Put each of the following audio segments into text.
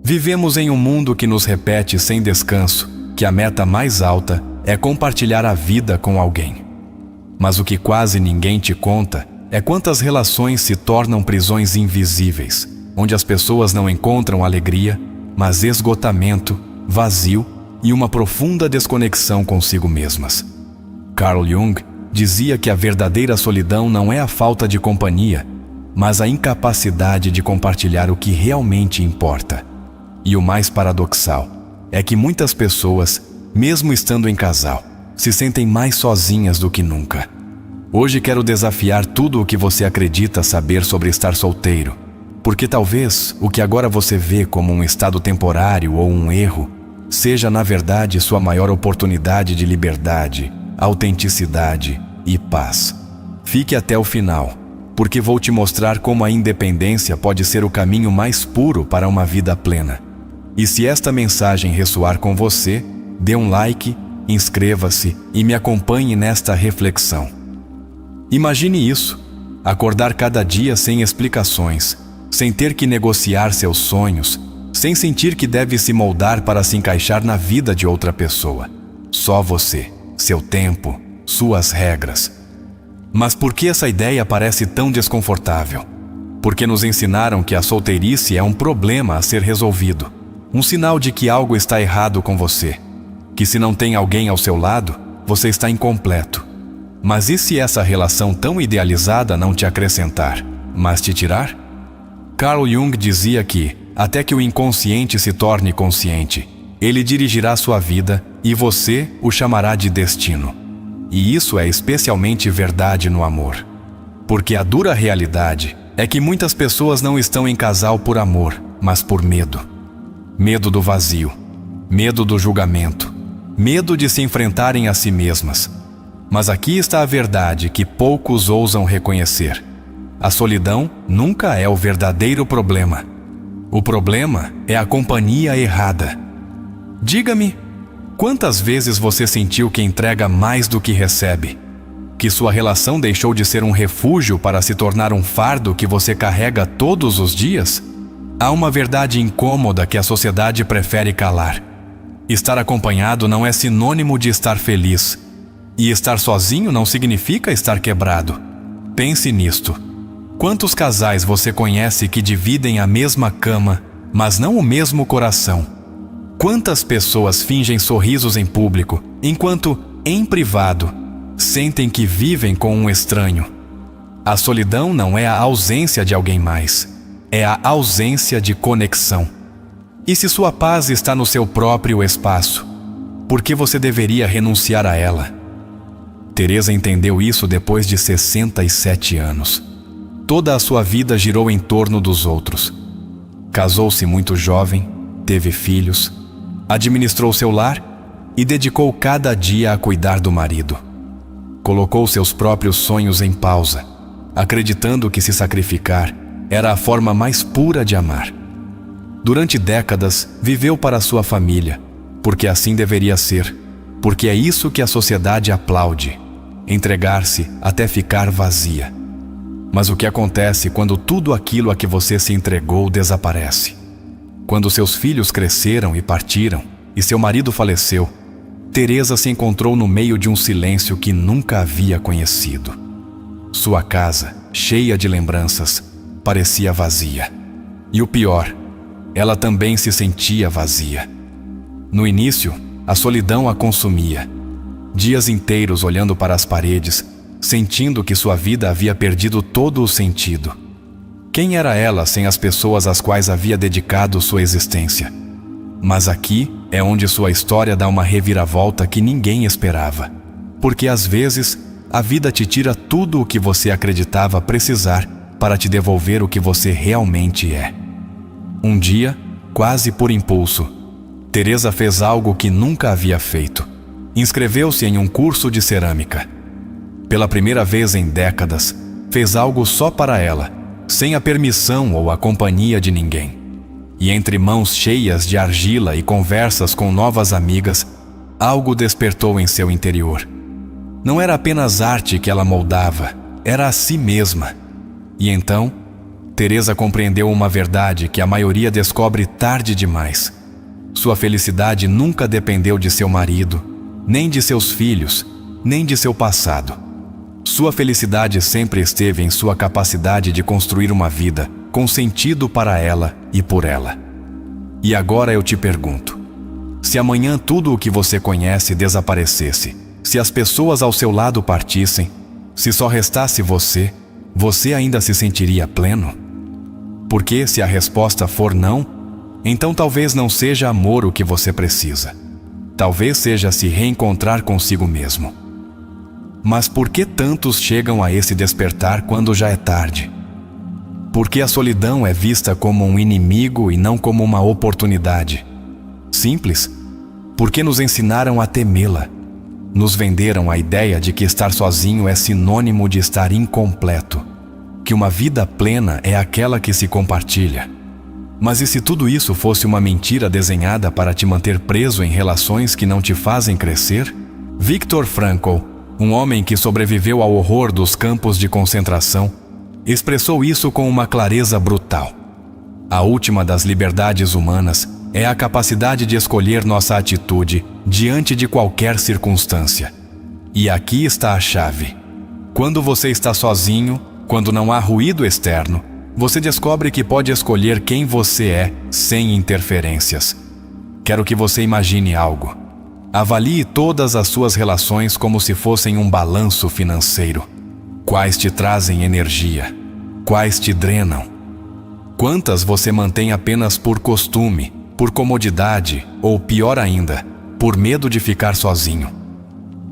Vivemos em um mundo que nos repete sem descanso que a meta mais alta é compartilhar a vida com alguém. Mas o que quase ninguém te conta é quantas relações se tornam prisões invisíveis, onde as pessoas não encontram alegria, mas esgotamento, vazio e uma profunda desconexão consigo mesmas. Carl Jung dizia que a verdadeira solidão não é a falta de companhia, mas a incapacidade de compartilhar o que realmente importa. E o mais paradoxal é que muitas pessoas, mesmo estando em casal, se sentem mais sozinhas do que nunca. Hoje quero desafiar tudo o que você acredita saber sobre estar solteiro, porque talvez o que agora você vê como um estado temporário ou um erro, seja na verdade sua maior oportunidade de liberdade, autenticidade e paz. Fique até o final, porque vou te mostrar como a independência pode ser o caminho mais puro para uma vida plena. E se esta mensagem ressoar com você, dê um like, inscreva-se e me acompanhe nesta reflexão. Imagine isso, acordar cada dia sem explicações, sem ter que negociar seus sonhos, sem sentir que deve se moldar para se encaixar na vida de outra pessoa. Só você, seu tempo, suas regras. Mas por que essa ideia parece tão desconfortável? Porque nos ensinaram que a solteirice é um problema a ser resolvido, um sinal de que algo está errado com você, que se não tem alguém ao seu lado, você está incompleto. Mas e se essa relação tão idealizada não te acrescentar, mas te tirar? Carl Jung dizia que, até que o inconsciente se torne consciente, ele dirigirá sua vida e você o chamará de destino. E isso é especialmente verdade no amor. Porque a dura realidade é que muitas pessoas não estão em casal por amor, mas por medo. Medo do vazio, medo do julgamento, medo de se enfrentarem a si mesmas. Mas aqui está a verdade que poucos ousam reconhecer. A solidão nunca é o verdadeiro problema. O problema é a companhia errada. Diga-me, quantas vezes você sentiu que entrega mais do que recebe? Que sua relação deixou de ser um refúgio para se tornar um fardo que você carrega todos os dias? Há uma verdade incômoda que a sociedade prefere calar. Estar acompanhado não é sinônimo de estar feliz. E estar sozinho não significa estar quebrado. Pense nisto. Quantos casais você conhece que dividem a mesma cama, mas não o mesmo coração? Quantas pessoas fingem sorrisos em público, enquanto, em privado, sentem que vivem com um estranho? A solidão não é a ausência de alguém mais. É a ausência de conexão. E se sua paz está no seu próprio espaço, por que você deveria renunciar a ela? Teresa entendeu isso depois de 67 anos. Toda a sua vida girou em torno dos outros. Casou-se muito jovem, teve filhos, administrou seu lar e dedicou cada dia a cuidar do marido. Colocou seus próprios sonhos em pausa, acreditando que se sacrificar era a forma mais pura de amar. Durante décadas, viveu para sua família, porque assim deveria ser, porque é isso que a sociedade aplaude, entregar-se até ficar vazia. Mas o que acontece quando tudo aquilo a que você se entregou desaparece? Quando seus filhos cresceram e partiram, e seu marido faleceu, Teresa se encontrou no meio de um silêncio que nunca havia conhecido. Sua casa, cheia de lembranças, parecia vazia. E o pior, ela também se sentia vazia. No início, a solidão a consumia. Dias inteiros olhando para as paredes, sentindo que sua vida havia perdido todo o sentido. Quem era ela sem as pessoas às quais havia dedicado sua existência? Mas aqui é onde sua história dá uma reviravolta que ninguém esperava. Porque às vezes, a vida te tira tudo o que você acreditava precisar para te devolver o que você realmente é. Um dia, quase por impulso, Teresa fez algo que nunca havia feito. Inscreveu-se em um curso de cerâmica. Pela primeira vez em décadas, fez algo só para ela, sem a permissão ou a companhia de ninguém. E entre mãos cheias de argila e conversas com novas amigas, algo despertou em seu interior. Não era apenas arte que ela moldava, era a si mesma. E então, Teresa compreendeu uma verdade que a maioria descobre tarde demais. Sua felicidade nunca dependeu de seu marido, nem de seus filhos, nem de seu passado. Sua felicidade sempre esteve em sua capacidade de construir uma vida com sentido para ela e por ela. E agora eu te pergunto: se amanhã tudo o que você conhece desaparecesse, se as pessoas ao seu lado partissem, se só restasse você, você ainda se sentiria pleno? Porque se a resposta for não, então talvez não seja amor o que você precisa. Talvez seja se reencontrar consigo mesmo. Mas por que tantos chegam a esse despertar quando já é tarde? Porque a solidão é vista como um inimigo e não como uma oportunidade. Simples. Porque nos ensinaram a temê-la. Nos venderam a ideia de que estar sozinho é sinônimo de estar incompleto. Que uma vida plena é aquela que se compartilha. Mas e se tudo isso fosse uma mentira desenhada para te manter preso em relações que não te fazem crescer? Viktor Frankl, um homem que sobreviveu ao horror dos campos de concentração, expressou isso com uma clareza brutal. A última das liberdades humanas é a capacidade de escolher nossa atitude diante de qualquer circunstância. E aqui está a chave. Quando você está sozinho, quando não há ruído externo, você descobre que pode escolher quem você é sem interferências. Quero que você imagine algo. Avalie todas as suas relações como se fossem um balanço financeiro. Quais te trazem energia? Quais te drenam? Quantas você mantém apenas por costume, por comodidade ou, pior ainda, por medo de ficar sozinho?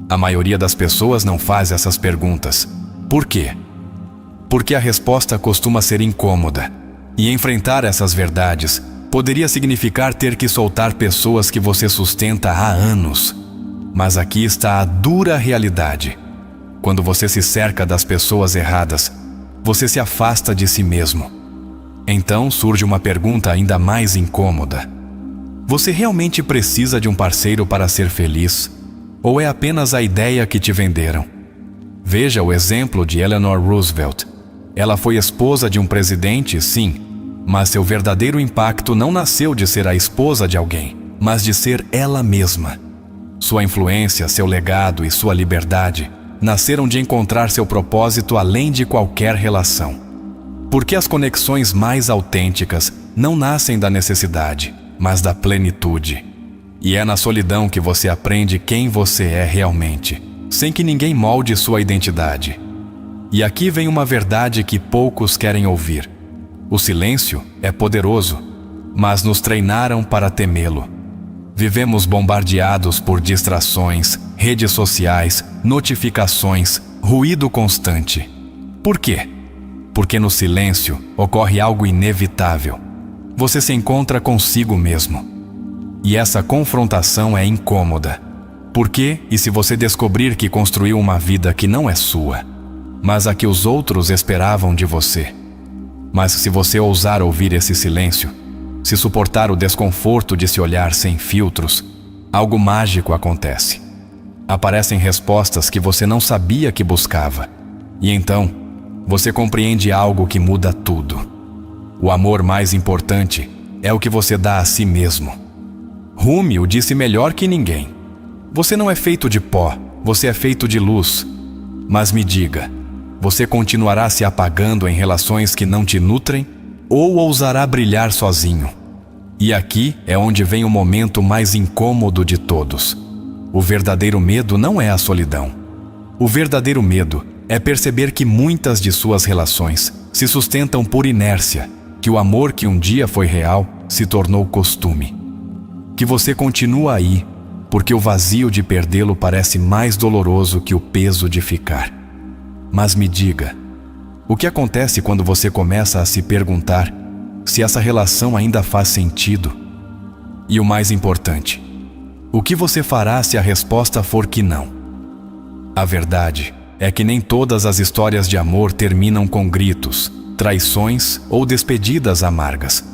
A maioria das pessoas não faz essas perguntas. Por quê? Porque a resposta costuma ser incômoda, e enfrentar essas verdades poderia significar ter que soltar pessoas que você sustenta há anos. Mas aqui está a dura realidade. Quando você se cerca das pessoas erradas, você se afasta de si mesmo. Então surge uma pergunta ainda mais incômoda. Você realmente precisa de um parceiro para ser feliz? Ou é apenas a ideia que te venderam? Veja o exemplo de Eleanor Roosevelt. Ela foi esposa de um presidente, sim, mas seu verdadeiro impacto não nasceu de ser a esposa de alguém, mas de ser ela mesma. Sua influência, seu legado e sua liberdade nasceram de encontrar seu propósito além de qualquer relação. Porque as conexões mais autênticas não nascem da necessidade, mas da plenitude. E é na solidão que você aprende quem você é realmente, sem que ninguém molde sua identidade. E aqui vem uma verdade que poucos querem ouvir. O silêncio é poderoso, mas nos treinaram para temê-lo. Vivemos bombardeados por distrações, redes sociais, notificações, ruído constante. Por quê? Porque no silêncio ocorre algo inevitável. Você se encontra consigo mesmo. E essa confrontação é incômoda. Por quê? E se você descobrir que construiu uma vida que não é sua, mas a que os outros esperavam de você? Mas se você ousar ouvir esse silêncio, se suportar o desconforto de se olhar sem filtros, algo mágico acontece. Aparecem respostas que você não sabia que buscava. E então, você compreende algo que muda tudo. O amor mais importante é o que você dá a si mesmo. Rumi o disse melhor que ninguém. Você não é feito de pó, você é feito de luz. Mas me diga, você continuará se apagando em relações que não te nutrem ou ousará brilhar sozinho? E aqui é onde vem o momento mais incômodo de todos. O verdadeiro medo não é a solidão. O verdadeiro medo é perceber que muitas de suas relações se sustentam por inércia, que o amor que um dia foi real se tornou costume. Que você continua aí, porque o vazio de perdê-lo parece mais doloroso que o peso de ficar. Mas me diga, o que acontece quando você começa a se perguntar se essa relação ainda faz sentido? E o mais importante, o que você fará se a resposta for que não? A verdade é que nem todas as histórias de amor terminam com gritos, traições ou despedidas amargas.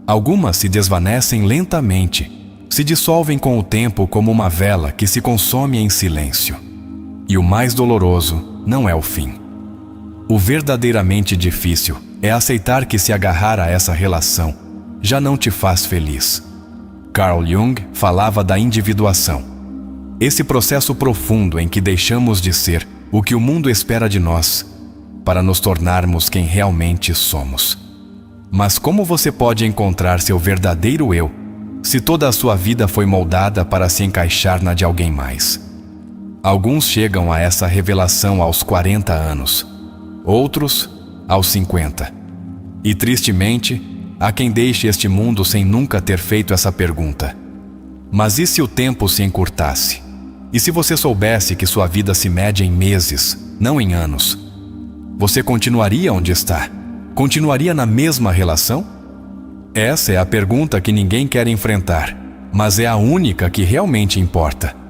Algumas se desvanecem lentamente, se dissolvem com o tempo como uma vela que se consome em silêncio. E o mais doloroso não é o fim. O verdadeiramente difícil é aceitar que se agarrar a essa relação já não te faz feliz. Carl Jung falava da individuação. Esse processo profundo em que deixamos de ser o que o mundo espera de nós para nos tornarmos quem realmente somos. Mas como você pode encontrar seu verdadeiro eu se toda a sua vida foi moldada para se encaixar na de alguém mais? Alguns chegam a essa revelação aos 40 anos, outros aos 50. E tristemente, há quem deixe este mundo sem nunca ter feito essa pergunta. Mas e se o tempo se encurtasse? E se você soubesse que sua vida se mede em meses, não em anos? Você continuaria onde está? Continuaria na mesma relação? Essa é a pergunta que ninguém quer enfrentar, mas é a única que realmente importa.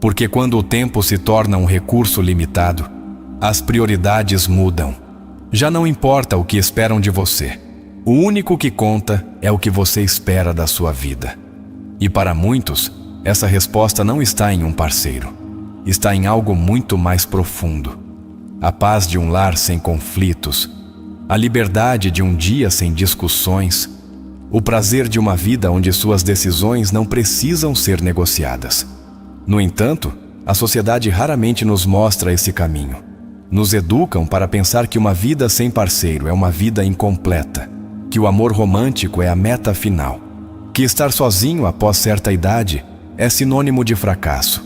Porque quando o tempo se torna um recurso limitado, as prioridades mudam. Já não importa o que esperam de você. O único que conta é o que você espera da sua vida. E para muitos, essa resposta não está em um parceiro. Está em algo muito mais profundo. A paz de um lar sem conflitos, a liberdade de um dia sem discussões, o prazer de uma vida onde suas decisões não precisam ser negociadas. No entanto, a sociedade raramente nos mostra esse caminho. Nos educam para pensar que uma vida sem parceiro é uma vida incompleta, que o amor romântico é a meta final, que estar sozinho após certa idade é sinônimo de fracasso.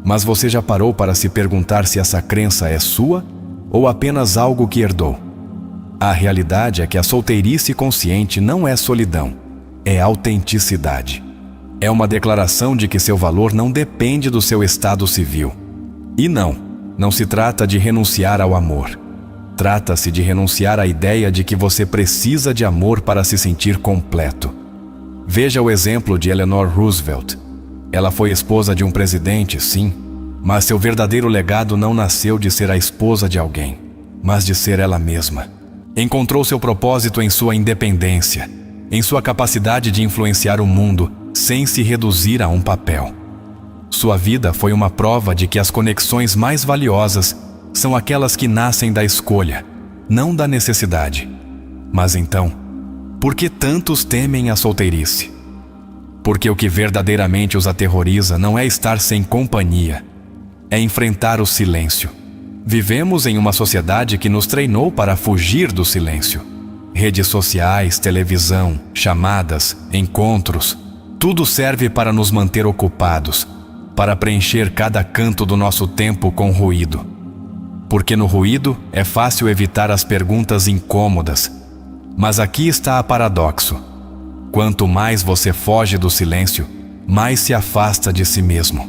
Mas você já parou para se perguntar se essa crença é sua ou apenas algo que herdou? A realidade é que a solteirice consciente não é solidão, é autenticidade. É uma declaração de que seu valor não depende do seu estado civil. E não se trata de renunciar ao amor. Trata-se de renunciar à ideia de que você precisa de amor para se sentir completo. Veja o exemplo de Eleanor Roosevelt. Ela foi esposa de um presidente, sim, mas seu verdadeiro legado não nasceu de ser a esposa de alguém, mas de ser ela mesma. Encontrou seu propósito em sua independência, em sua capacidade de influenciar o mundo sem se reduzir a um papel. Sua vida foi uma prova de que as conexões mais valiosas são aquelas que nascem da escolha, não da necessidade. Mas então, por que tantos temem a solteirice? Porque o que verdadeiramente os aterroriza não é estar sem companhia, é enfrentar o silêncio. Vivemos em uma sociedade que nos treinou para fugir do silêncio. Redes sociais, televisão, chamadas, encontros, tudo serve para nos manter ocupados, para preencher cada canto do nosso tempo com ruído. Porque no ruído é fácil evitar as perguntas incômodas. Mas aqui está a paradoxo. Quanto mais você foge do silêncio, mais se afasta de si mesmo.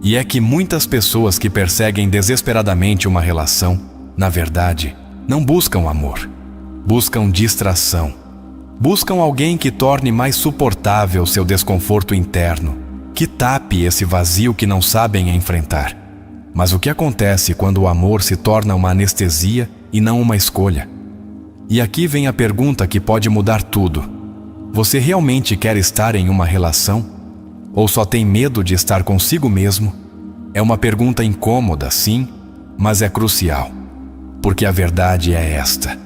E é que muitas pessoas que perseguem desesperadamente uma relação, na verdade, não buscam amor. Buscam distração. Buscam alguém que torne mais suportável seu desconforto interno, que tape esse vazio que não sabem enfrentar. Mas o que acontece quando o amor se torna uma anestesia e não uma escolha? E aqui vem a pergunta que pode mudar tudo. Você realmente quer estar em uma relação? Ou só tem medo de estar consigo mesmo? É uma pergunta incômoda, sim, mas é crucial. Porque a verdade é esta.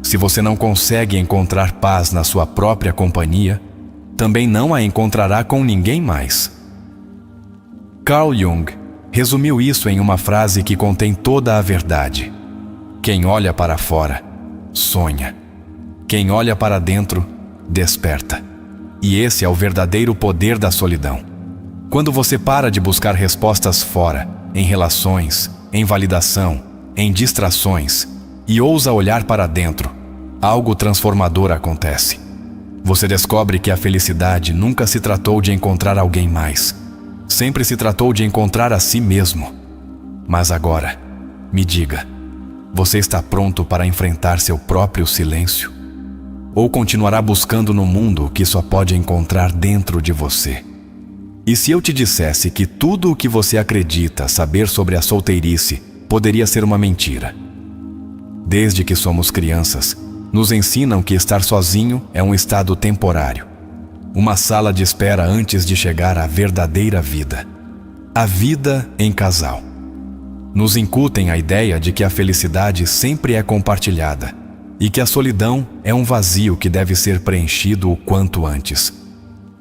Se você não consegue encontrar paz na sua própria companhia, também não a encontrará com ninguém mais. Carl Jung resumiu isso em uma frase que contém toda a verdade. Quem olha para fora, sonha. Quem olha para dentro, desperta. E esse é o verdadeiro poder da solidão. Quando você para de buscar respostas fora, em relações, em validação, em distrações, e ousa olhar para dentro, algo transformador acontece. Você descobre que a felicidade nunca se tratou de encontrar alguém mais. Sempre se tratou de encontrar a si mesmo. Mas agora, me diga, você está pronto para enfrentar seu próprio silêncio? Ou continuará buscando no mundo o que só pode encontrar dentro de você? E se eu te dissesse que tudo o que você acredita saber sobre a solteirice poderia ser uma mentira? Desde que somos crianças, nos ensinam que estar sozinho é um estado temporário, uma sala de espera antes de chegar à verdadeira vida, a vida em casal. Nos incutem a ideia de que a felicidade sempre é compartilhada, e que a solidão é um vazio que deve ser preenchido o quanto antes.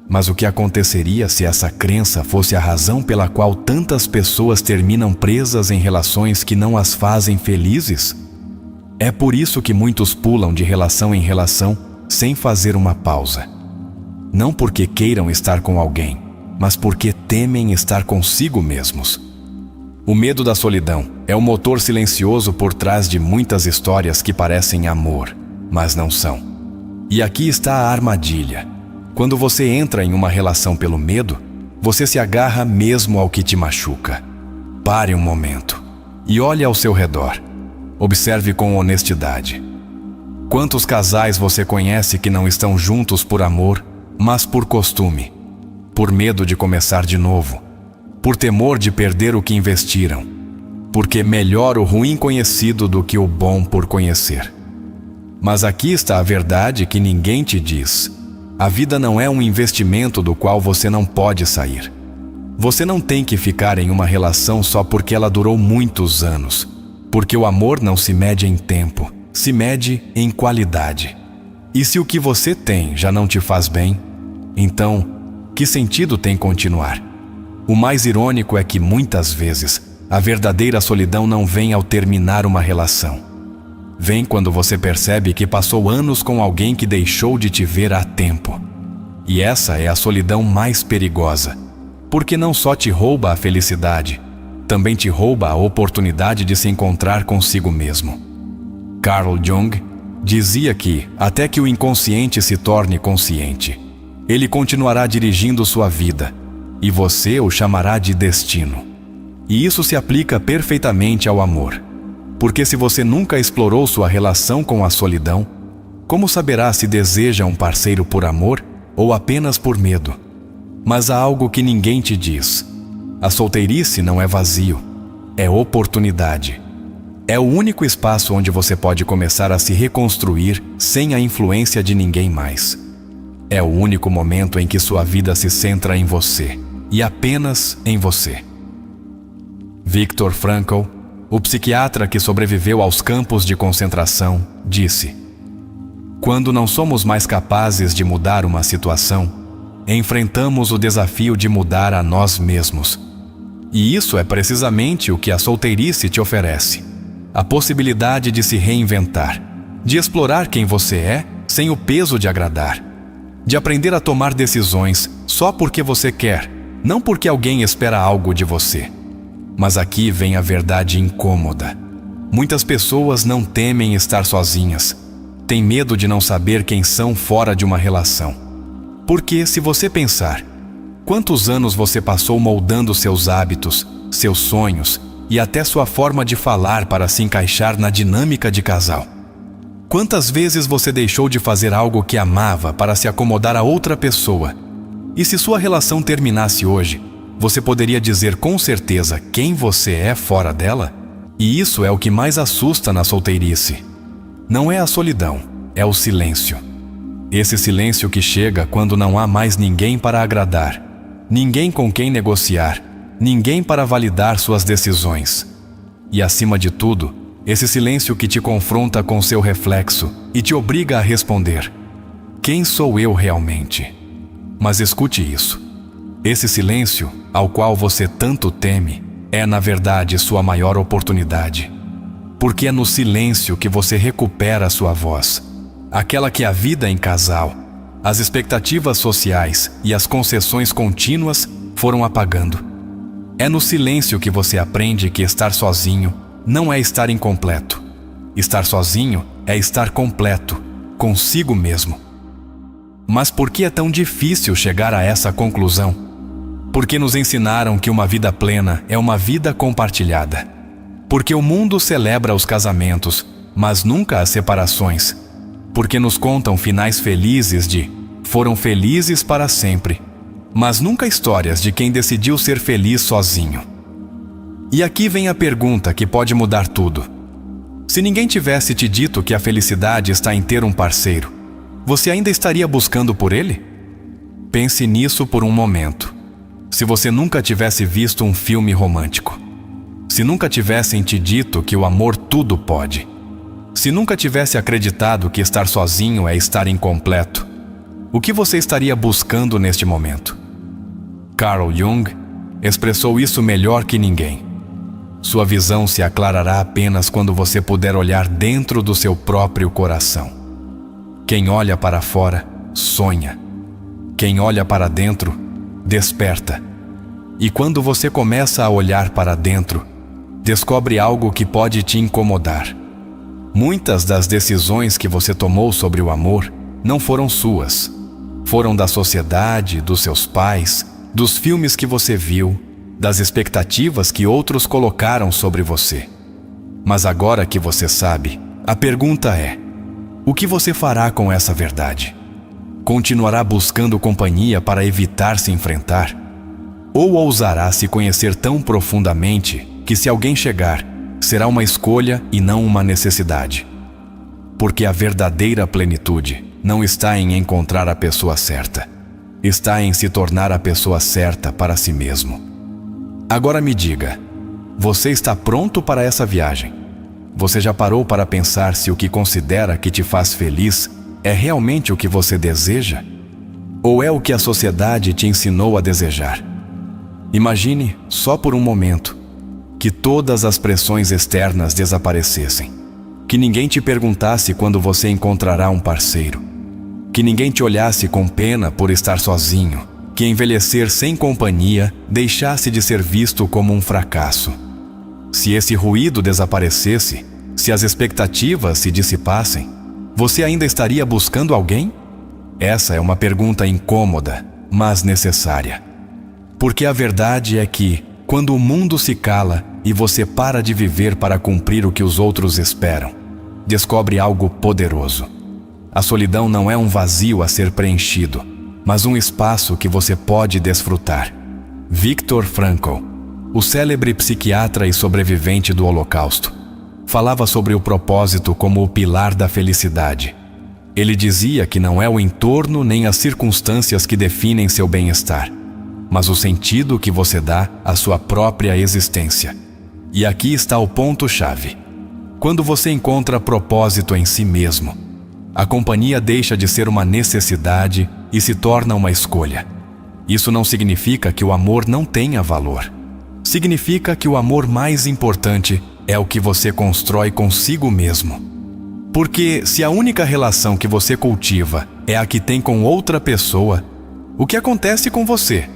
Mas o que aconteceria se essa crença fosse a razão pela qual tantas pessoas terminam presas em relações que não as fazem felizes? É por isso que muitos pulam de relação em relação sem fazer uma pausa. Não porque queiram estar com alguém, mas porque temem estar consigo mesmos. O medo da solidão é o motor silencioso por trás de muitas histórias que parecem amor, mas não são. E aqui está a armadilha. Quando você entra em uma relação pelo medo, você se agarra mesmo ao que te machuca. Pare um momento e olhe ao seu redor. Observe com honestidade. Quantos casais você conhece que não estão juntos por amor, mas por costume, por medo de começar de novo, por temor de perder o que investiram, porque melhor o ruim conhecido do que o bom por conhecer. Mas aqui está a verdade que ninguém te diz. A vida não é um investimento do qual você não pode sair. Você não tem que ficar em uma relação só porque ela durou muitos anos, porque o amor não se mede em tempo, se mede em qualidade. E se o que você tem já não te faz bem, então, que sentido tem continuar? O mais irônico é que, muitas vezes, a verdadeira solidão não vem ao terminar uma relação. Vem quando você percebe que passou anos com alguém que deixou de te ver há tempo. E essa é a solidão mais perigosa, porque não só te rouba a felicidade, também te rouba a oportunidade de se encontrar consigo mesmo. Carl Jung dizia que, até que o inconsciente se torne consciente, ele continuará dirigindo sua vida, e você o chamará de destino. E isso se aplica perfeitamente ao amor. Porque se você nunca explorou sua relação com a solidão, como saberá se deseja um parceiro por amor ou apenas por medo? Mas há algo que ninguém te diz. A solteirice não é vazio, é oportunidade. É o único espaço onde você pode começar a se reconstruir sem a influência de ninguém mais. É o único momento em que sua vida se centra em você, e apenas em você. Viktor Frankl, o psiquiatra que sobreviveu aos campos de concentração, disse: quando não somos mais capazes de mudar uma situação, enfrentamos o desafio de mudar a nós mesmos. E isso é precisamente o que a solteirice te oferece. A possibilidade de se reinventar, de explorar quem você é sem o peso de agradar, de aprender a tomar decisões só porque você quer, não porque alguém espera algo de você. Mas aqui vem a verdade incômoda. Muitas pessoas não temem estar sozinhas, têm medo de não saber quem são fora de uma relação. Porque, se você pensar, quantos anos você passou moldando seus hábitos, seus sonhos e até sua forma de falar para se encaixar na dinâmica de casal? Quantas vezes você deixou de fazer algo que amava para se acomodar a outra pessoa? E se sua relação terminasse hoje, você poderia dizer com certeza quem você é fora dela? E isso é o que mais assusta na solteirice. Não é a solidão, é o silêncio. Esse silêncio que chega quando não há mais ninguém para agradar, ninguém com quem negociar, ninguém para validar suas decisões. E acima de tudo, esse silêncio que te confronta com seu reflexo e te obriga a responder: quem sou eu realmente? Mas escute isso. Esse silêncio, ao qual você tanto teme, é na verdade sua maior oportunidade. Porque é no silêncio que você recupera sua voz, aquela que a vida em casal, as expectativas sociais e as concessões contínuas foram apagando. É no silêncio que você aprende que estar sozinho não é estar incompleto. Estar sozinho é estar completo, consigo mesmo. Mas por que é tão difícil chegar a essa conclusão? Porque nos ensinaram que uma vida plena é uma vida compartilhada. Porque o mundo celebra os casamentos, mas nunca as separações. Porque nos contam finais felizes de foram felizes para sempre, mas nunca histórias de quem decidiu ser feliz sozinho. E aqui vem a pergunta que pode mudar tudo. Se ninguém tivesse te dito que a felicidade está em ter um parceiro, você ainda estaria buscando por ele? Pense nisso por um momento. Se você nunca tivesse visto um filme romântico, se nunca tivessem te dito que o amor tudo pode, Se nunca tivesse acreditado que estar sozinho é estar incompleto, o que você estaria buscando neste momento? Carl Jung expressou isso melhor que ninguém. Sua visão se aclarará apenas quando você puder olhar dentro do seu próprio coração. Quem olha para fora, sonha. Quem olha para dentro, desperta. E quando você começa a olhar para dentro, descobre algo que pode te incomodar. Muitas das decisões que você tomou sobre o amor não foram suas. Foram da sociedade, dos seus pais, dos filmes que você viu, das expectativas que outros colocaram sobre você. Mas agora que você sabe, a pergunta é: o que você fará com essa verdade? Continuará buscando companhia para evitar se enfrentar? Ou ousará se conhecer tão profundamente que, se alguém chegar, será uma escolha e não uma necessidade? Porque a verdadeira plenitude não está em encontrar a pessoa certa, está em se tornar a pessoa certa para si mesmo. Agora me diga, você está pronto para essa viagem? Você já parou para pensar se o que considera que te faz feliz é realmente o que você deseja? Ou é o que a sociedade te ensinou a desejar? Imagine, só por um momento, que todas as pressões externas desaparecessem. Que ninguém te perguntasse quando você encontrará um parceiro. Que ninguém te olhasse com pena por estar sozinho. Que envelhecer sem companhia deixasse de ser visto como um fracasso. Se esse ruído desaparecesse, se as expectativas se dissipassem, você ainda estaria buscando alguém? Essa é uma pergunta incômoda, mas necessária. Porque a verdade é que, quando o mundo se cala e você para de viver para cumprir o que os outros esperam, descobre algo poderoso. A solidão não é um vazio a ser preenchido, mas um espaço que você pode desfrutar. Viktor Frankl, o célebre psiquiatra e sobrevivente do Holocausto, falava sobre o propósito como o pilar da felicidade. Ele dizia que não é o entorno nem as circunstâncias que definem seu bem-estar, mas o sentido que você dá à sua própria existência. E aqui está o ponto-chave. Quando você encontra propósito em si mesmo, a companhia deixa de ser uma necessidade e se torna uma escolha. Isso não significa que o amor não tenha valor. Significa que o amor mais importante é o que você constrói consigo mesmo. Porque se a única relação que você cultiva é a que tem com outra pessoa, o que acontece com você?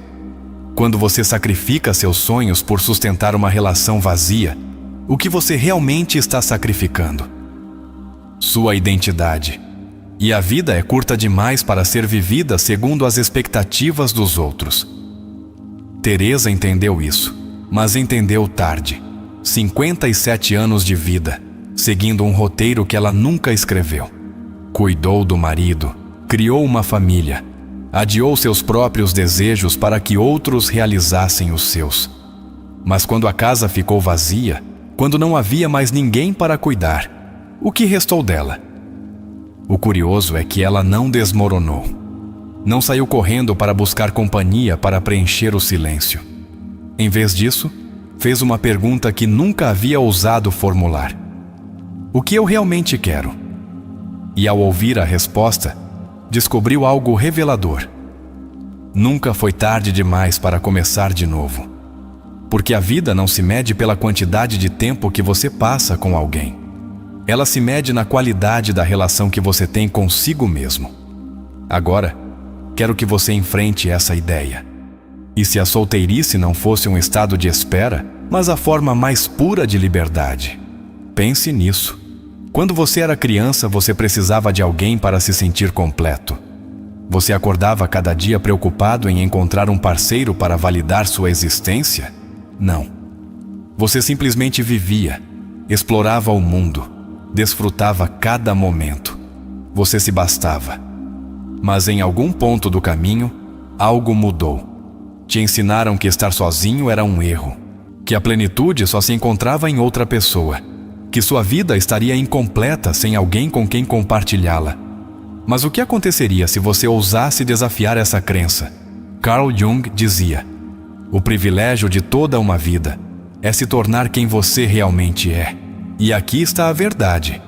Quando você sacrifica seus sonhos por sustentar uma relação vazia, o que você realmente está sacrificando? Sua identidade. E a vida é curta demais para ser vivida segundo as expectativas dos outros. Teresa entendeu isso, mas entendeu tarde. 57 anos de vida, seguindo um roteiro que ela nunca escreveu. Cuidou do marido, criou uma família, adiou seus próprios desejos para que outros realizassem os seus. Mas quando a casa ficou vazia, quando não havia mais ninguém para cuidar, o que restou dela? O curioso é que ela não desmoronou. Não saiu correndo para buscar companhia para preencher o silêncio. Em vez disso, fez uma pergunta que nunca havia ousado formular: o que eu realmente quero? E ao ouvir a resposta, descobriu algo revelador. Nunca foi tarde demais para começar de novo. Porque a vida não se mede pela quantidade de tempo que você passa com alguém. Ela se mede na qualidade da relação que você tem consigo mesmo. Agora, quero que você enfrente essa ideia. E se a solteirice não fosse um estado de espera, mas a forma mais pura de liberdade? Pense nisso. Quando você era criança, você precisava de alguém para se sentir completo. Você acordava cada dia preocupado em encontrar um parceiro para validar sua existência? Não. Você simplesmente vivia, explorava o mundo, desfrutava cada momento. Você se bastava. Mas em algum ponto do caminho, algo mudou. Te ensinaram que estar sozinho era um erro, que a plenitude só se encontrava em outra pessoa, que sua vida estaria incompleta sem alguém com quem compartilhá-la. Mas o que aconteceria se você ousasse desafiar essa crença? Carl Jung dizia: o privilégio de toda uma vida é se tornar quem você realmente é. E aqui está a verdade.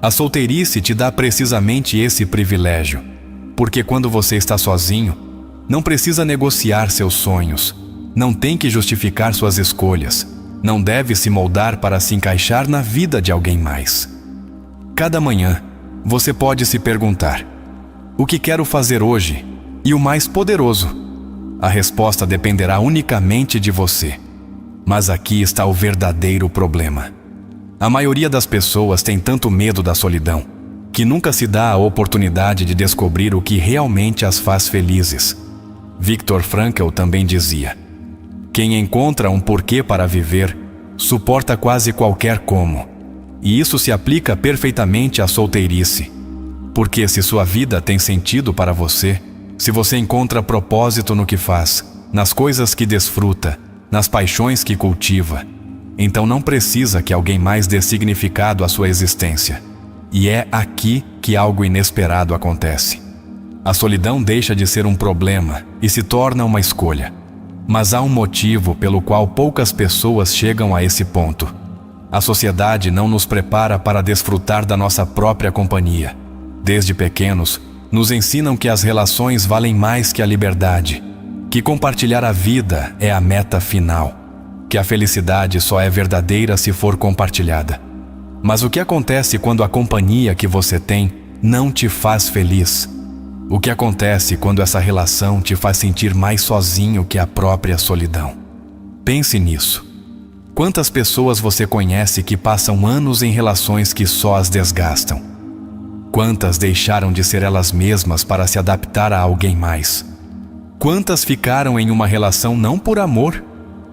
A solteirice te dá precisamente esse privilégio, porque quando você está sozinho, não precisa negociar seus sonhos, não tem que justificar suas escolhas, não deve se moldar para se encaixar na vida de alguém mais. Cada manhã, você pode se perguntar: o que quero fazer hoje? E o mais poderoso: a resposta dependerá unicamente de você. Mas aqui está o verdadeiro problema. A maioria das pessoas tem tanto medo da solidão que nunca se dá a oportunidade de descobrir o que realmente as faz felizes. Viktor Frankl também dizia: quem encontra um porquê para viver, suporta quase qualquer como. E isso se aplica perfeitamente à solteirice. Porque se sua vida tem sentido para você, se você encontra propósito no que faz, nas coisas que desfruta, nas paixões que cultiva, então não precisa que alguém mais dê significado à sua existência. E é aqui que algo inesperado acontece. A solidão deixa de ser um problema e se torna uma escolha. Mas há um motivo pelo qual poucas pessoas chegam a esse ponto. A sociedade não nos prepara para desfrutar da nossa própria companhia. Desde pequenos, nos ensinam que as relações valem mais que a liberdade, que compartilhar a vida é a meta final, que a felicidade só é verdadeira se for compartilhada. Mas o que acontece quando a companhia que você tem não te faz feliz? O que acontece quando essa relação te faz sentir mais sozinho que a própria solidão? Pense nisso. Quantas pessoas você conhece que passam anos em relações que só as desgastam? Quantas deixaram de ser elas mesmas para se adaptar a alguém mais? Quantas ficaram em uma relação não por amor,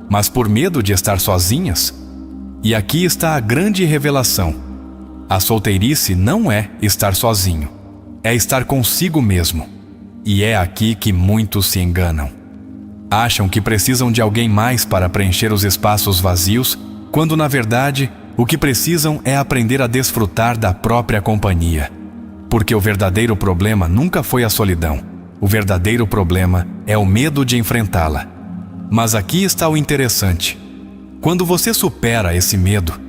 mas por medo de estar sozinhas? E aqui está a grande revelação. A solteirice não é estar sozinho, é estar consigo mesmo. E é aqui que muitos se enganam. Acham que precisam de alguém mais para preencher os espaços vazios, quando na verdade o que precisam é aprender a desfrutar da própria companhia. Porque o verdadeiro problema nunca foi a solidão. O verdadeiro problema é o medo de enfrentá-la. Mas aqui está o interessante. Quando você supera esse medo,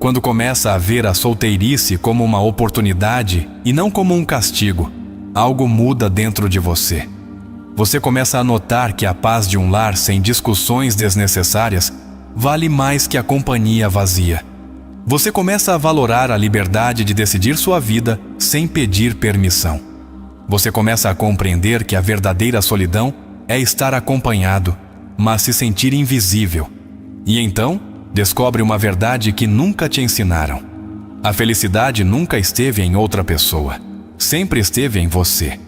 quando começa a ver a solteirice como uma oportunidade e não como um castigo, algo muda dentro de você. Você começa a notar que a paz de um lar sem discussões desnecessárias vale mais que a companhia vazia. Você começa a valorar a liberdade de decidir sua vida sem pedir permissão. Você começa a compreender que a verdadeira solidão é estar acompanhado, mas se sentir invisível. E então, descobre uma verdade que nunca te ensinaram. A felicidade nunca esteve em outra pessoa, sempre esteve em você.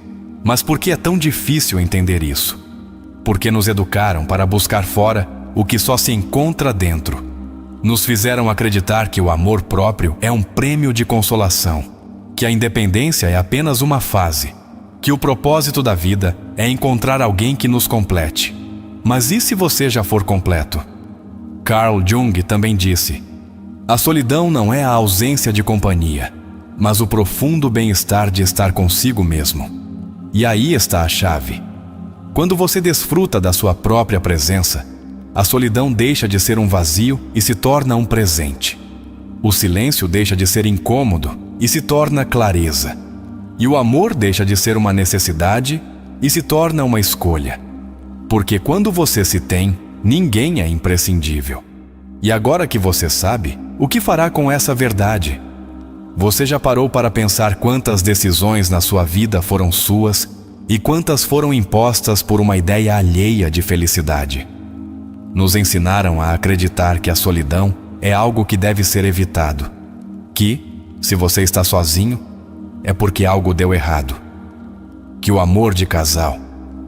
Mas por que é tão difícil entender isso? Porque nos educaram para buscar fora o que só se encontra dentro. Nos fizeram acreditar que o amor próprio é um prêmio de consolação, que a independência é apenas uma fase, que o propósito da vida é encontrar alguém que nos complete. Mas e se você já for completo? Carl Jung também disse: a solidão não é a ausência de companhia, mas o profundo bem-estar de estar consigo mesmo. E aí está a chave. Quando você desfruta da sua própria presença, a solidão deixa de ser um vazio e se torna um presente. O silêncio deixa de ser incômodo e se torna clareza. E o amor deixa de ser uma necessidade e se torna uma escolha. Porque quando você se tem, ninguém é imprescindível. E agora que você sabe, o que fará com essa verdade? Você já parou para pensar quantas decisões na sua vida foram suas e quantas foram impostas por uma ideia alheia de felicidade? Nos ensinaram a acreditar que a solidão é algo que deve ser evitado. Que, se você está sozinho, é porque algo deu errado. Que o amor de casal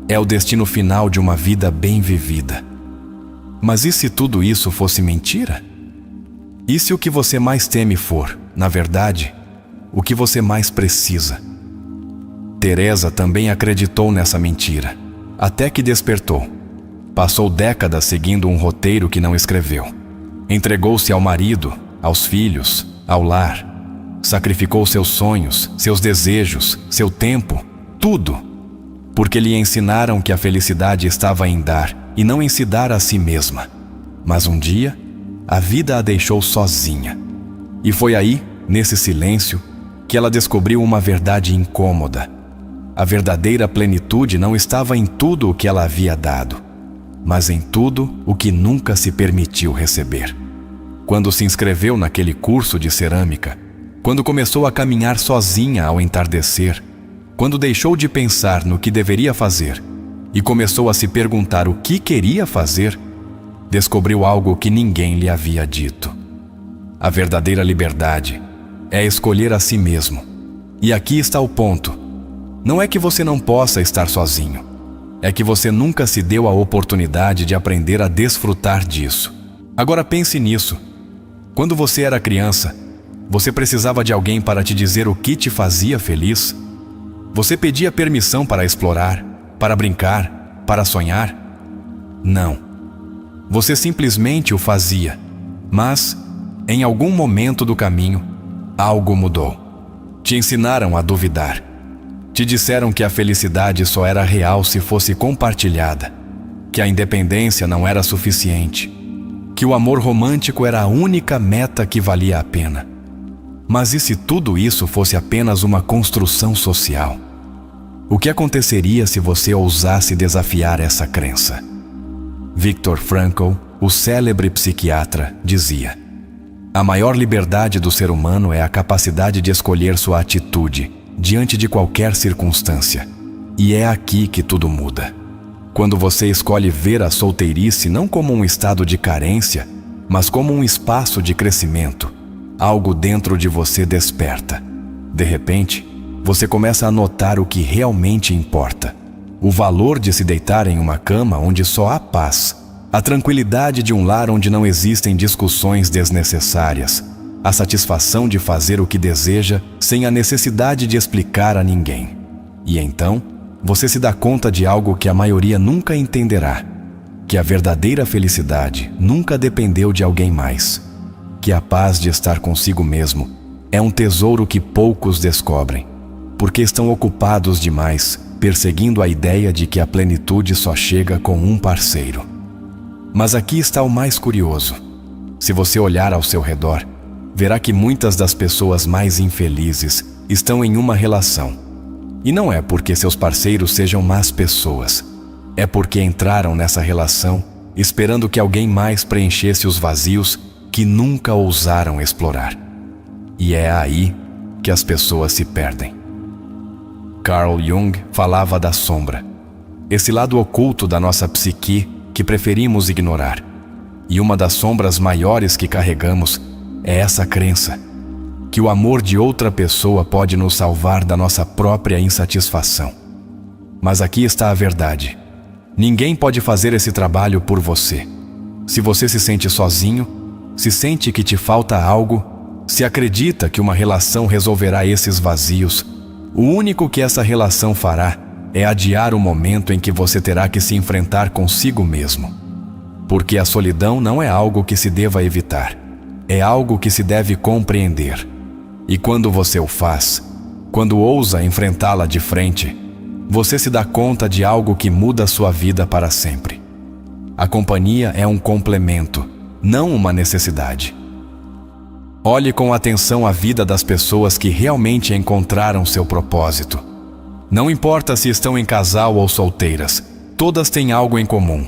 é o destino final de uma vida bem vivida. Mas e se tudo isso fosse mentira? E se o que você mais teme for, na verdade, o que você mais precisa? Teresa também acreditou nessa mentira, até que despertou. Passou décadas seguindo um roteiro que não escreveu. Entregou-se ao marido, aos filhos, ao lar. Sacrificou seus sonhos, seus desejos, seu tempo, tudo, porque lhe ensinaram que a felicidade estava em dar e não em se dar a si mesma. Mas um dia, a vida a deixou sozinha. E foi aí, nesse silêncio, que ela descobriu uma verdade incômoda. A verdadeira plenitude não estava em tudo o que ela havia dado, mas em tudo o que nunca se permitiu receber. Quando se inscreveu naquele curso de cerâmica, quando começou a caminhar sozinha ao entardecer, quando deixou de pensar no que deveria fazer e começou a se perguntar o que queria fazer, descobriu algo que ninguém lhe havia dito. A verdadeira liberdade é escolher a si mesmo. E aqui está o ponto. Não é que você não possa estar sozinho. É que você nunca se deu a oportunidade de aprender a desfrutar disso. Agora pense nisso. Quando você era criança, você precisava de alguém para te dizer o que te fazia feliz? Você pedia permissão para explorar, para brincar, para sonhar? Não. Você simplesmente o fazia. Mas, em algum momento do caminho, algo mudou. Te ensinaram a duvidar. Te disseram que a felicidade só era real se fosse compartilhada, que a independência não era suficiente, que o amor romântico era a única meta que valia a pena. Mas e se tudo isso fosse apenas uma construção social? O que aconteceria se você ousasse desafiar essa crença? Viktor Frankl, o célebre psiquiatra, dizia: a maior liberdade do ser humano é a capacidade de escolher sua atitude diante de qualquer circunstância. E é aqui que tudo muda. Quando você escolhe ver a solteirice não como um estado de carência, mas como um espaço de crescimento, algo dentro de você desperta. De repente, você começa a notar o que realmente importa. O valor de se deitar em uma cama onde só há paz, a tranquilidade de um lar onde não existem discussões desnecessárias, a satisfação de fazer o que deseja sem a necessidade de explicar a ninguém. E então, você se dá conta de algo que a maioria nunca entenderá, que a verdadeira felicidade nunca dependeu de alguém mais, que a paz de estar consigo mesmo é um tesouro que poucos descobrem, porque estão ocupados demais perseguindo a ideia de que a plenitude só chega com um parceiro. Mas aqui está o mais curioso. Se você olhar ao seu redor, verá que muitas das pessoas mais infelizes estão em uma relação. E não é porque seus parceiros sejam más pessoas. É porque entraram nessa relação esperando que alguém mais preenchesse os vazios que nunca ousaram explorar. E é aí que as pessoas se perdem. Carl Jung falava da sombra, esse lado oculto da nossa psique que preferimos ignorar. E uma das sombras maiores que carregamos é essa crença, que o amor de outra pessoa pode nos salvar da nossa própria insatisfação. Mas aqui está a verdade. Ninguém pode fazer esse trabalho por você. Se você se sente sozinho, se sente que te falta algo, se acredita que uma relação resolverá esses vazios, o único que essa relação fará é adiar o momento em que você terá que se enfrentar consigo mesmo. Porque a solidão não é algo que se deva evitar, é algo que se deve compreender. E quando você o faz, quando ousa enfrentá-la de frente, você se dá conta de algo que muda a sua vida para sempre. A companhia é um complemento, não uma necessidade. Olhe com atenção a vida das pessoas que realmente encontraram seu propósito. Não importa se estão em casal ou solteiras, todas têm algo em comum.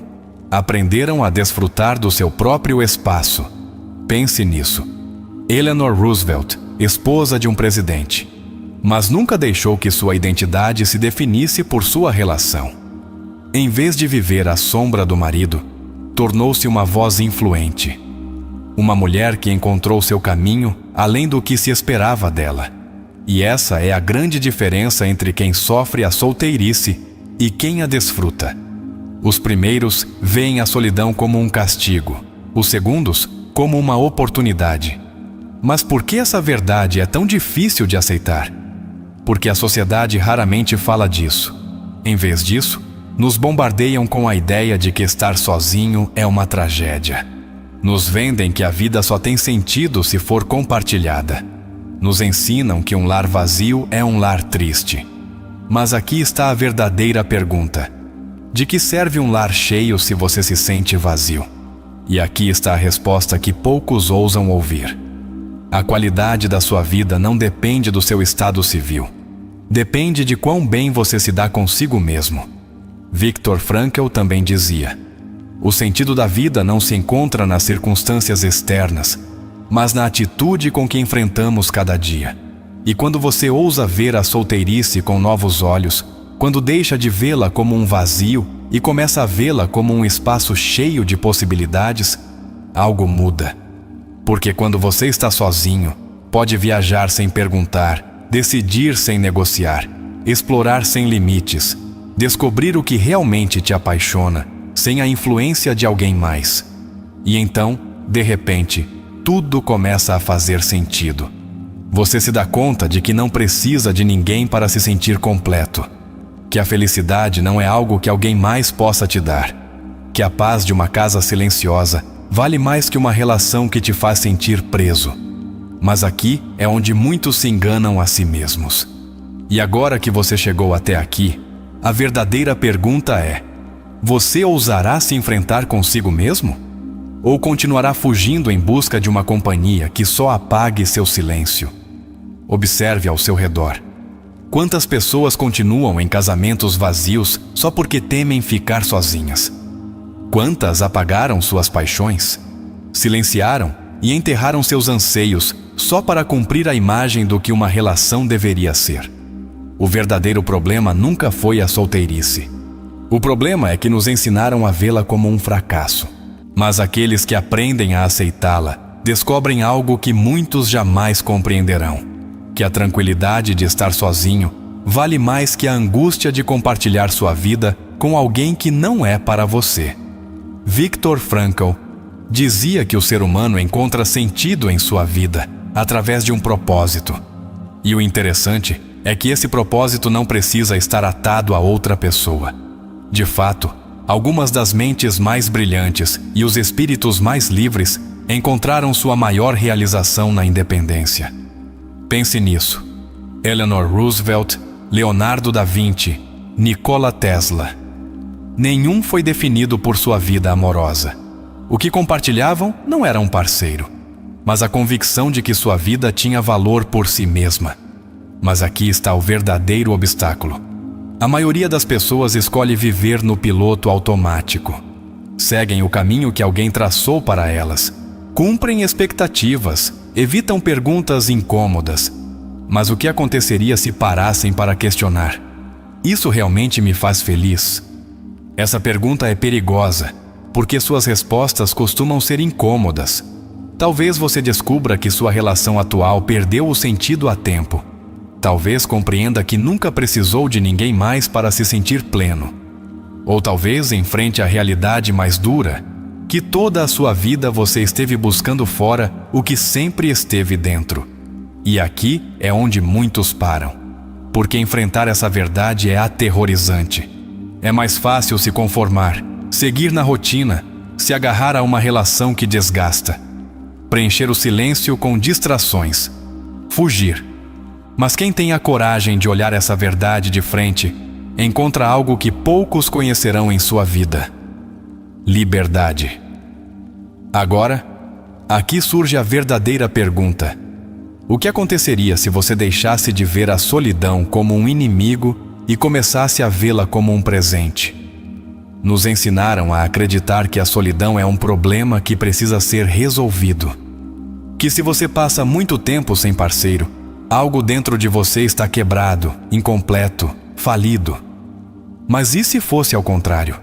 Aprenderam a desfrutar do seu próprio espaço. Pense nisso. Eleanor Roosevelt, esposa de um presidente, mas nunca deixou que sua identidade se definisse por sua relação. Em vez de viver à sombra do marido, tornou-se uma voz influente. Uma mulher que encontrou seu caminho além do que se esperava dela. E essa é a grande diferença entre quem sofre a solteirice e quem a desfruta. Os primeiros veem a solidão como um castigo, os segundos como uma oportunidade. Mas por que essa verdade é tão difícil de aceitar? Porque a sociedade raramente fala disso. Em vez disso, nos bombardeiam com a ideia de que estar sozinho é uma tragédia. Nos vendem que a vida só tem sentido se for compartilhada. Nos ensinam que um lar vazio é um lar triste. Mas aqui está a verdadeira pergunta: de que serve um lar cheio se você se sente vazio? E aqui está a resposta que poucos ousam ouvir. A qualidade da sua vida não depende do seu estado civil. Depende de quão bem você se dá consigo mesmo. Viktor Frankl também dizia: o sentido da vida não se encontra nas circunstâncias externas, mas na atitude com que enfrentamos cada dia. E quando você ousa ver a solteirice com novos olhos, quando deixa de vê-la como um vazio e começa a vê-la como um espaço cheio de possibilidades, algo muda. Porque quando você está sozinho, pode viajar sem perguntar, decidir sem negociar, explorar sem limites, descobrir o que realmente te apaixona, sem a influência de alguém mais. E então, de repente, tudo começa a fazer sentido. Você se dá conta de que não precisa de ninguém para se sentir completo, que a felicidade não é algo que alguém mais possa te dar, que a paz de uma casa silenciosa vale mais que uma relação que te faz sentir preso. Mas aqui é onde muitos se enganam a si mesmos. E agora que você chegou até aqui, a verdadeira pergunta é: você ousará se enfrentar consigo mesmo? Ou continuará fugindo em busca de uma companhia que só apague seu silêncio? Observe ao seu redor. Quantas pessoas continuam em casamentos vazios só porque temem ficar sozinhas? Quantas apagaram suas paixões? Silenciaram e enterraram seus anseios só para cumprir a imagem do que uma relação deveria ser? O verdadeiro problema nunca foi a solteirice. O problema é que nos ensinaram a vê-la como um fracasso. Mas aqueles que aprendem a aceitá-la descobrem algo que muitos jamais compreenderão: que a tranquilidade de estar sozinho vale mais que a angústia de compartilhar sua vida com alguém que não é para você. Viktor Frankl dizia que o ser humano encontra sentido em sua vida através de um propósito. E o interessante é que esse propósito não precisa estar atado a outra pessoa. De fato, algumas das mentes mais brilhantes e os espíritos mais livres encontraram sua maior realização na independência. Pense nisso: Eleanor Roosevelt, Leonardo da Vinci, Nikola Tesla. Nenhum foi definido por sua vida amorosa. O que compartilhavam não era um parceiro, mas a convicção de que sua vida tinha valor por si mesma. Mas aqui está o verdadeiro obstáculo. A maioria das pessoas escolhe viver no piloto automático. Seguem o caminho que alguém traçou para elas. Cumprem expectativas, evitam perguntas incômodas. Mas o que aconteceria se parassem para questionar: isso realmente me faz feliz? Essa pergunta é perigosa, porque suas respostas costumam ser incômodas. Talvez você descubra que sua relação atual perdeu o sentido há tempo. Talvez compreenda que nunca precisou de ninguém mais para se sentir pleno. Ou talvez enfrente a realidade mais dura, que toda a sua vida você esteve buscando fora o que sempre esteve dentro. E aqui é onde muitos param, porque enfrentar essa verdade é aterrorizante. É mais fácil se conformar, seguir na rotina, se agarrar a uma relação que desgasta, preencher o silêncio com distrações, fugir. Mas quem tem a coragem de olhar essa verdade de frente, encontra algo que poucos conhecerão em sua vida: liberdade. Agora, aqui surge a verdadeira pergunta: o que aconteceria se você deixasse de ver a solidão como um inimigo e começasse a vê-la como um presente? Nos ensinaram a acreditar que a solidão é um problema que precisa ser resolvido. Que se você passa muito tempo sem parceiro, algo dentro de você está quebrado, incompleto, falido. Mas e se fosse ao contrário?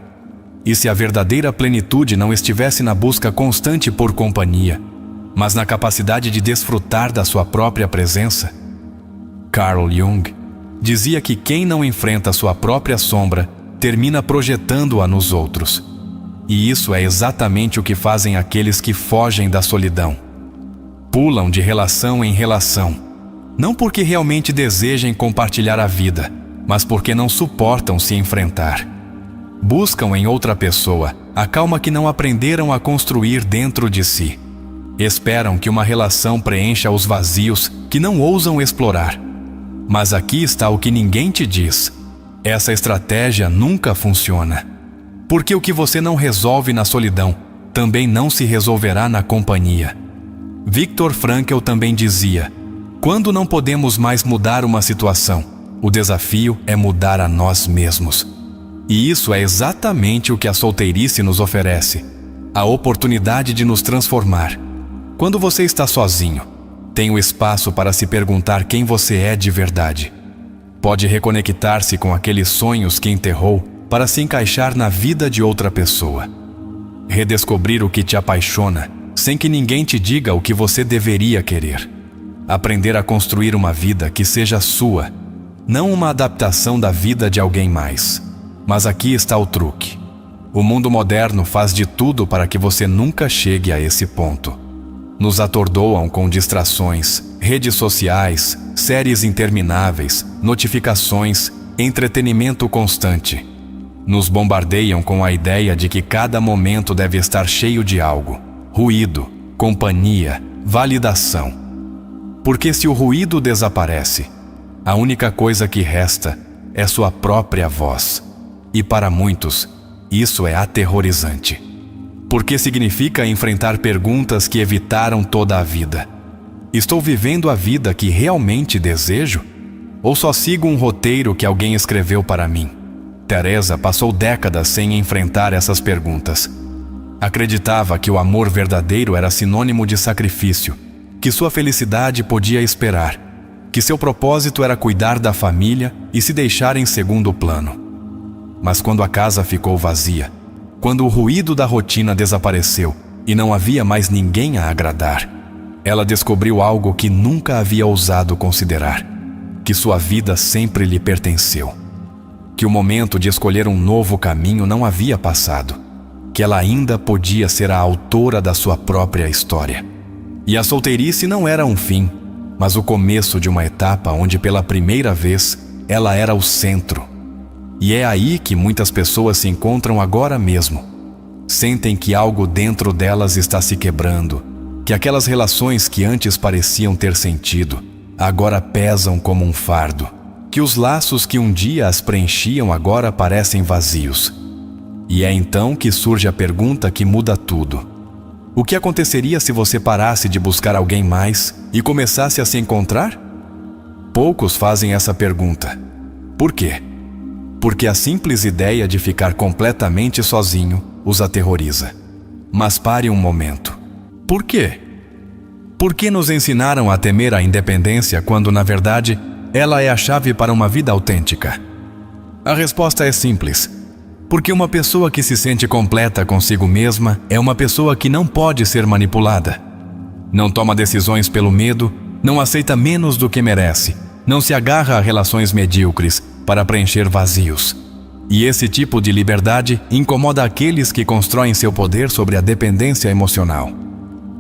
E se a verdadeira plenitude não estivesse na busca constante por companhia, mas na capacidade de desfrutar da sua própria presença? Carl Jung dizia que quem não enfrenta sua própria sombra termina projetando-a nos outros. E isso é exatamente o que fazem aqueles que fogem da solidão. Pulam de relação em relação, não porque realmente desejem compartilhar a vida, mas porque não suportam se enfrentar. Buscam em outra pessoa a calma que não aprenderam a construir dentro de si. Esperam que uma relação preencha os vazios que não ousam explorar. Mas aqui está o que ninguém te diz: essa estratégia nunca funciona. Porque o que você não resolve na solidão também não se resolverá na companhia. Viktor Frankl também dizia: quando não podemos mais mudar uma situação, o desafio é mudar a nós mesmos. E isso é exatamente o que a solteirice nos oferece, a oportunidade de nos transformar. Quando você está sozinho, tem o espaço para se perguntar quem você é de verdade. Pode reconectar-se com aqueles sonhos que enterrou para se encaixar na vida de outra pessoa. Redescobrir o que te apaixona, sem que ninguém te diga o que você deveria querer. Aprender a construir uma vida que seja sua, não uma adaptação da vida de alguém mais. Mas aqui está o truque. O mundo moderno faz de tudo para que você nunca chegue a esse ponto. Nos atordoam com distrações, redes sociais, séries intermináveis, notificações, entretenimento constante. Nos bombardeiam com a ideia de que cada momento deve estar cheio de algo: ruído, companhia, validação. Porque se o ruído desaparece, a única coisa que resta é sua própria voz. E para muitos, isso é aterrorizante. Porque significa enfrentar perguntas que evitaram toda a vida. Estou vivendo a vida que realmente desejo? Ou só sigo um roteiro que alguém escreveu para mim? Teresa passou décadas sem enfrentar essas perguntas. Acreditava que o amor verdadeiro era sinônimo de sacrifício, que sua felicidade podia esperar, que seu propósito era cuidar da família e se deixar em segundo plano. Mas quando a casa ficou vazia, quando o ruído da rotina desapareceu e não havia mais ninguém a agradar, ela descobriu algo que nunca havia ousado considerar: que sua vida sempre lhe pertenceu. Que o momento de escolher um novo caminho não havia passado. Que ela ainda podia ser a autora da sua própria história. E a solteirice não era um fim, mas o começo de uma etapa onde pela primeira vez ela era o centro. E é aí que muitas pessoas se encontram agora mesmo. Sentem que algo dentro delas está se quebrando, que aquelas relações que antes pareciam ter sentido, agora pesam como um fardo, que os laços que um dia as preenchiam agora parecem vazios. E é então que surge a pergunta que muda tudo. O que aconteceria se você parasse de buscar alguém mais e começasse a se encontrar? Poucos fazem essa pergunta. Por quê? Porque a simples ideia de ficar completamente sozinho os aterroriza. Mas pare um momento. Por quê? Por que nos ensinaram a temer a independência quando, na verdade, ela é a chave para uma vida autêntica? A resposta é simples. Porque uma pessoa que se sente completa consigo mesma é uma pessoa que não pode ser manipulada. Não toma decisões pelo medo, não aceita menos do que merece, não se agarra a relações medíocres para preencher vazios. E esse tipo de liberdade incomoda aqueles que constroem seu poder sobre a dependência emocional.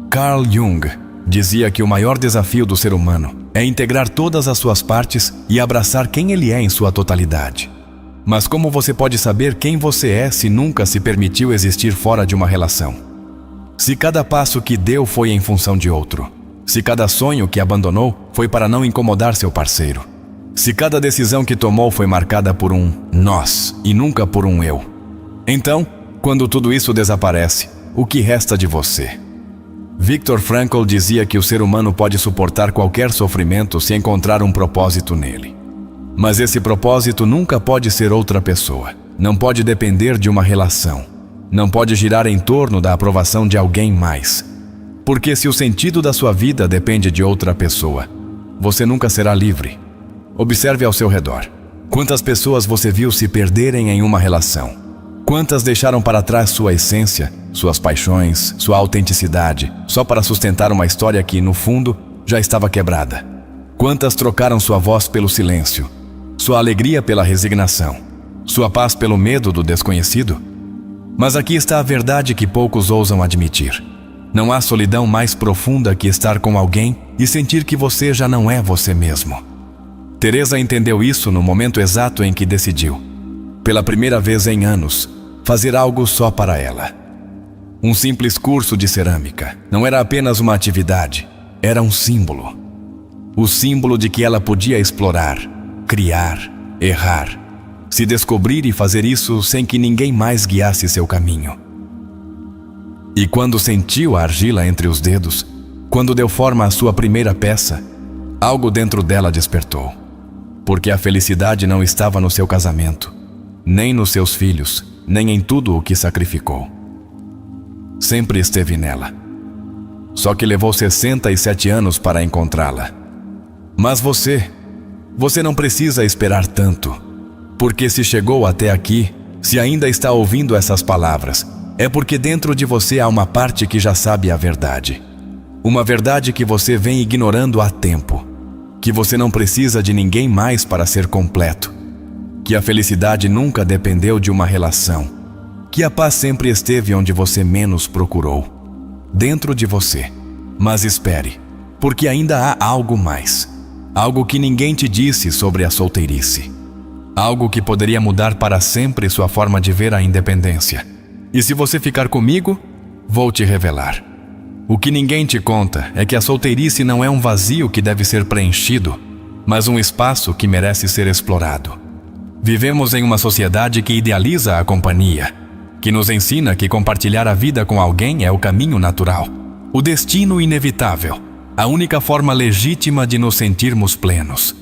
Carl Jung dizia que o maior desafio do ser humano é integrar todas as suas partes e abraçar quem ele é em sua totalidade. Mas como você pode saber quem você é se nunca se permitiu existir fora de uma relação? Se cada passo que deu foi em função de outro? Se cada sonho que abandonou foi para não incomodar seu parceiro? Se cada decisão que tomou foi marcada por um nós e nunca por um eu? Então, quando tudo isso desaparece, o que resta de você? Viktor Frankl dizia que o ser humano pode suportar qualquer sofrimento se encontrar um propósito nele. Mas esse propósito nunca pode ser outra pessoa. Não pode depender de uma relação. Não pode girar em torno da aprovação de alguém mais. Porque se o sentido da sua vida depende de outra pessoa, você nunca será livre. Observe ao seu redor. Quantas pessoas você viu se perderem em uma relação? Quantas deixaram para trás sua essência, suas paixões, sua autenticidade, só para sustentar uma história que, no fundo, já estava quebrada? Quantas trocaram sua voz pelo silêncio, sua alegria pela resignação, sua paz pelo medo do desconhecido? Mas aqui está a verdade que poucos ousam admitir. Não há solidão mais profunda que estar com alguém e sentir que você já não é você mesmo. Teresa entendeu isso no momento exato em que decidiu, pela primeira vez em anos, fazer algo só para ela. Um simples curso de cerâmica não era apenas uma atividade, era um símbolo. O símbolo de que ela podia explorar, criar, errar, se descobrir e fazer isso sem que ninguém mais guiasse seu caminho. E quando sentiu a argila entre os dedos, Quando deu forma à sua primeira peça, algo dentro dela despertou. Porque a felicidade não estava no seu casamento, nem nos seus filhos, nem em tudo o que sacrificou. Sempre esteve nela. Só que levou 67 anos para encontrá-la. Mas você não precisa esperar tanto. Porque se chegou até aqui, se ainda está ouvindo essas palavras, é porque dentro de você há uma parte que já sabe a verdade. Uma verdade que você vem ignorando há tempo. Que você não precisa de ninguém mais para ser completo. Que a felicidade nunca dependeu de uma relação. Que a paz sempre esteve onde você menos procurou. Dentro de você. Mas espere, porque ainda há algo mais. Algo que ninguém te disse sobre a solteirice. Algo que poderia mudar para sempre sua forma de ver a independência. E se você ficar comigo, vou te revelar. O que ninguém te conta é que a solteirice não é um vazio que deve ser preenchido, mas um espaço que merece ser explorado. Vivemos em uma sociedade que idealiza a companhia, que nos ensina que compartilhar a vida com alguém é o caminho natural, o destino inevitável, a única forma legítima de nos sentirmos plenos.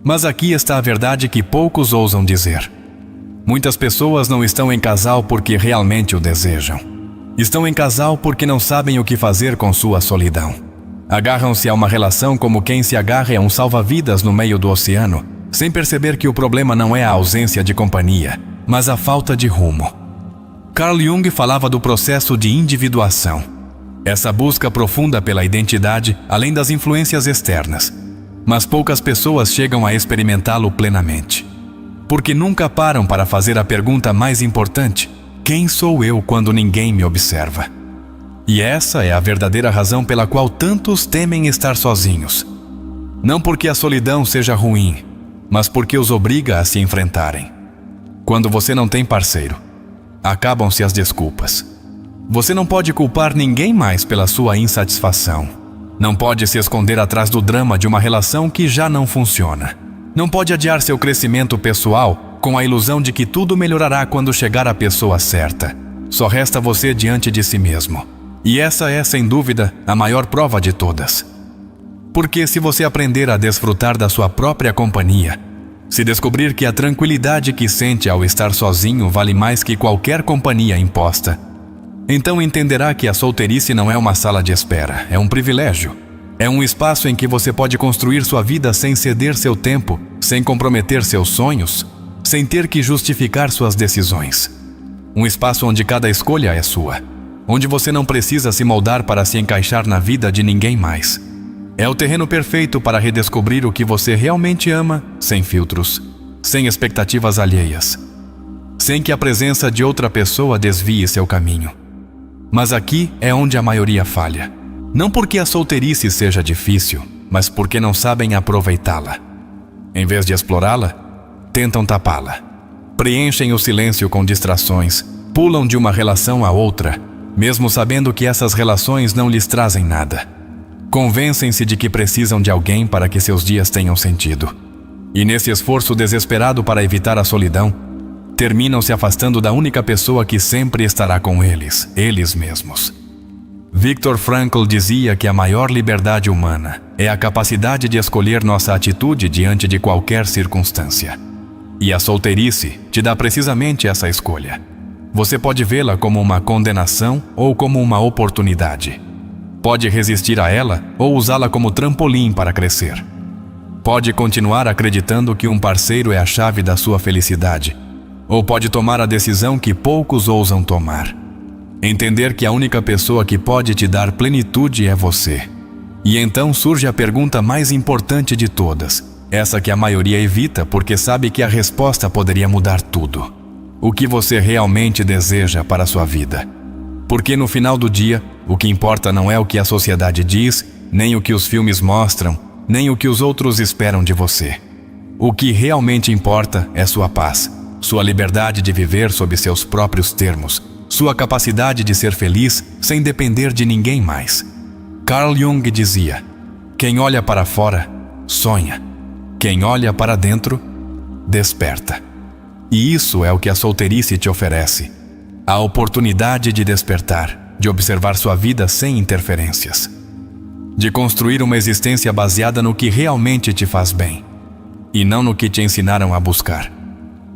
Mas aqui está a verdade que poucos ousam dizer. Muitas pessoas não estão em casal porque realmente o desejam. Estão em casal porque não sabem o que fazer com sua solidão. Agarram-se a uma relação como quem se agarra a um salva-vidas no meio do oceano, sem perceber que o problema não é a ausência de companhia, mas a falta de rumo. Carl Jung falava do processo de individuação. Essa busca profunda pela identidade, além das influências externas. Mas poucas pessoas chegam a experimentá-lo plenamente. Porque nunca param para fazer a pergunta mais importante: quem sou eu quando ninguém me observa? E essa é a verdadeira razão pela qual tantos temem estar sozinhos. Não porque a solidão seja ruim, mas porque os obriga a se enfrentarem. Quando você não tem parceiro, acabam-se as desculpas. Você não pode culpar ninguém mais pela sua insatisfação. Não pode se esconder atrás do drama de uma relação que já não funciona. Não pode adiar seu crescimento pessoal com a ilusão de que tudo melhorará quando chegar a pessoa certa. Só resta você diante de si mesmo. E essa é, sem dúvida, a maior prova de todas. Porque se você aprender a desfrutar da sua própria companhia, se descobrir que a tranquilidade que sente ao estar sozinho vale mais que qualquer companhia imposta, então entenderá que a solteirice não é uma sala de espera, é um privilégio. É um espaço em que você pode construir sua vida sem ceder seu tempo, sem comprometer seus sonhos, sem ter que justificar suas decisões. Um espaço onde cada escolha é sua, onde você não precisa se moldar para se encaixar na vida de ninguém mais. É o terreno perfeito para redescobrir o que você realmente ama, sem filtros, sem expectativas alheias, sem que a presença de outra pessoa desvie seu caminho. Mas aqui é onde a maioria falha. Não porque a solteirice seja difícil, mas porque não sabem aproveitá-la. Em vez de explorá-la, tentam tapá-la. Preenchem o silêncio com distrações, pulam de uma relação a outra, mesmo sabendo que essas relações não lhes trazem nada. Convencem-se de que precisam de alguém para que seus dias tenham sentido. E nesse esforço desesperado para evitar a solidão, terminam se afastando da única pessoa que sempre estará com eles mesmos. Viktor Frankl dizia que a maior liberdade humana é a capacidade de escolher nossa atitude diante de qualquer circunstância. E a solteirice te dá precisamente essa escolha. Você pode vê-la como uma condenação ou como uma oportunidade. Pode resistir a ela ou usá-la como trampolim para crescer. Pode continuar acreditando que um parceiro é a chave da sua felicidade, ou pode tomar a decisão que poucos ousam tomar. Entender que a única pessoa que pode te dar plenitude é você. E então surge a pergunta mais importante de todas, essa que a maioria evita porque sabe que a resposta poderia mudar tudo. O que você realmente deseja para a sua vida? Porque no final do dia, o que importa não é o que a sociedade diz, nem o que os filmes mostram, nem o que os outros esperam de você. O que realmente importa é sua paz, sua liberdade de viver sob seus próprios termos, sua capacidade de ser feliz sem depender de ninguém mais. Carl Jung dizia: quem olha para fora, sonha. Quem olha para dentro, desperta. E isso é o que a solteirice te oferece. A oportunidade de despertar, de observar sua vida sem interferências. de construir uma existência baseada no que realmente te faz bem, e não no que te ensinaram a buscar.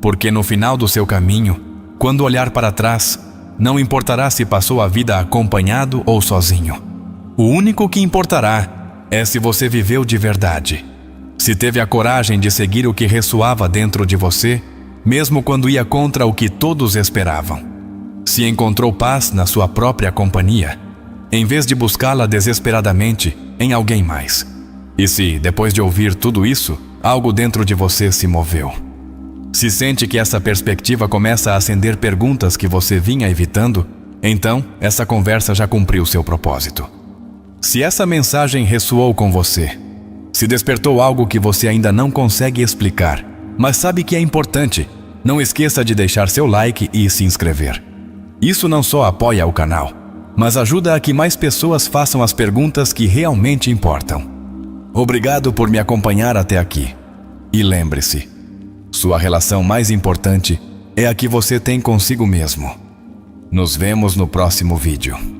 Porque no final do seu caminho, quando olhar para trás, não importará se passou a vida acompanhado ou sozinho. O único que importará é se você viveu de verdade, se teve a coragem de seguir o que ressoava dentro de você, mesmo quando ia contra o que todos esperavam. Se encontrou paz na sua própria companhia, em vez de buscá-la desesperadamente em alguém mais. E se, depois de ouvir tudo isso, algo dentro de você se moveu. Se sente que essa perspectiva começa a acender perguntas que você vinha evitando, então essa conversa já cumpriu seu propósito. Se essa mensagem ressoou com você, se despertou algo que você ainda não consegue explicar, mas sabe que é importante, não esqueça de deixar seu like e se inscrever. Isso não só apoia o canal, mas ajuda a que mais pessoas façam as perguntas que realmente importam. Obrigado por me acompanhar até aqui. E lembre-se, sua relação mais importante é a que você tem consigo mesmo. Nos vemos no próximo vídeo.